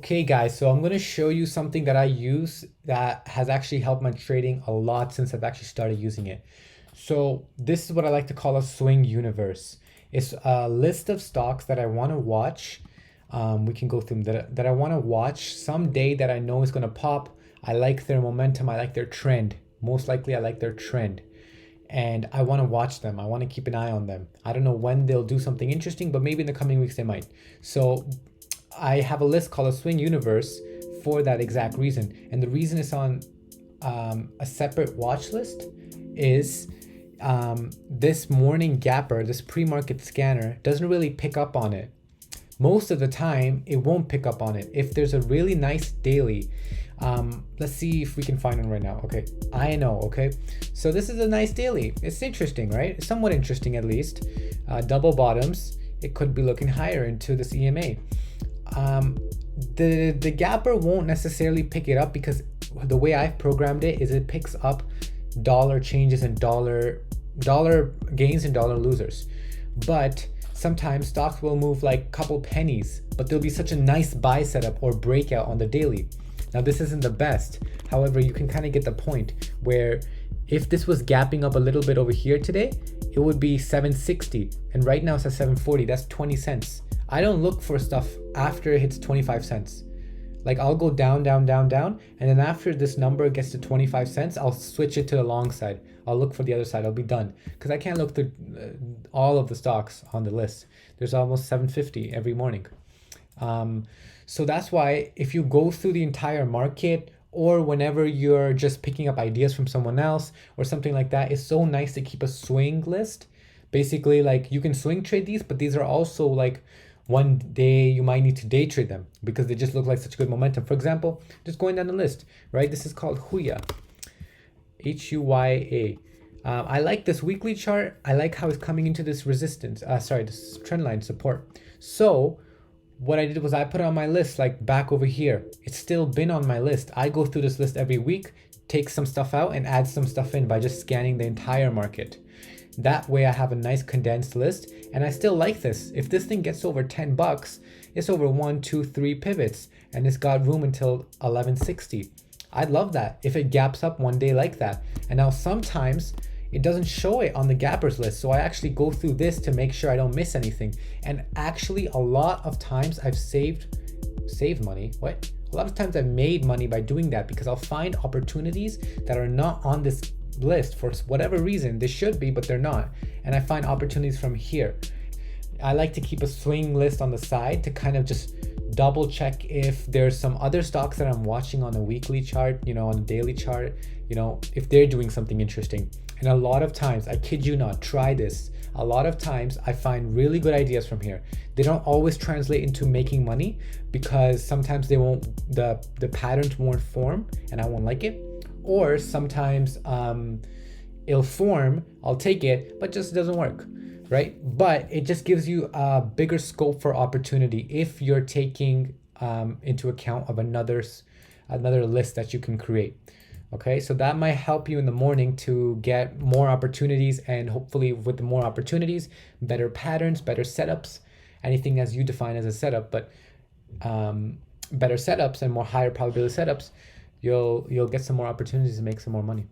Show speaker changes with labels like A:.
A: Okay guys, so I'm going to show you something that I use that has actually helped my trading a lot since I've actually started using it. So this is what I like to call a swing universe. It's a list of stocks that I want to watch. We can go through them that I want to watch someday that I know is going to pop. I like their momentum. I like their trend. Most likely I like their trend. And I want to watch them. I want to keep an eye on them. I don't know when they'll do something interesting, but maybe in the coming weeks they might. So I have a list called a swing universe for that exact reason. And the reason it's on a separate watch list is this morning gapper, this pre-market scanner doesn't really pick up on it. Most of the time, it won't pick up on it. If there's a really nice daily, let's see if we can find one right now. Okay, I know, okay. So this is a nice daily. It's interesting, right? It's somewhat interesting at least. Double bottoms. It could be looking higher into this EMA. The gapper won't necessarily pick it up because the way I've programmed it is it picks up dollar changes and dollar gains and dollar losers. But sometimes stocks will move like a couple pennies, but there'll be such a nice buy setup or breakout on the daily. Now this isn't the best. However, you can kind of get the point where if this was gapping up a little bit over here today, it would be 760 and right now it's at 740. That's 20 cents. I don't look for stuff after it hits 25 cents. Like I'll go down, down, down, down. And then after this number gets to 25 cents, I'll switch it to the long side. I'll look for the other side. I'll be done. Because I can't look through all of the stocks on the list. There's almost 750 every morning. So that's why if you go through the entire market or whenever you're just picking up ideas from someone else or something like that, it's so nice to keep a swing list. Basically, like you can swing trade these, but these are also like one day you might need to day trade them because they just look like such good momentum. For example, just going down the list, right? This is called Huya, Huya. I like this weekly chart. I like how it's coming into this resistance. This trend line support. So what I did was I put it on my list like back over here. It's still been on my list. I go through this list every week, take some stuff out and add some stuff in by just scanning the entire market. That way I have a nice condensed list and I still like this. If this thing gets over 10 bucks, it's over 1, 2, 3 pivots and it's got room until 1160. I'd love that if it gaps up one day like that. And now sometimes it doesn't show it on the gappers list. So I actually go through this to make sure I don't miss anything. And actually a lot of times I've saved money. What? A lot of times I've made money by doing that because I'll find opportunities that are not on this list for whatever reason. They should be, but they're not. And I find opportunities from here. I like to keep a swing list on the side to kind of just double check if there's some other stocks that I'm watching on the weekly chart, on the daily chart, if they're doing something interesting. And a lot of times, I kid you not, try this. A lot of times I find really good ideas from here. They don't always translate into making money because sometimes they won't, the patterns won't form and I won't like it. Or sometimes it'll form, I'll take it, but just doesn't work, right? But it just gives you a bigger scope for opportunity if you're taking into account of another list that you can create. Okay, so that might help you in the morning to get more opportunities, and hopefully with the more opportunities, better patterns, better setups, anything as you define as a setup, but better setups and more higher probability setups, you'll get some more opportunities to make some more money.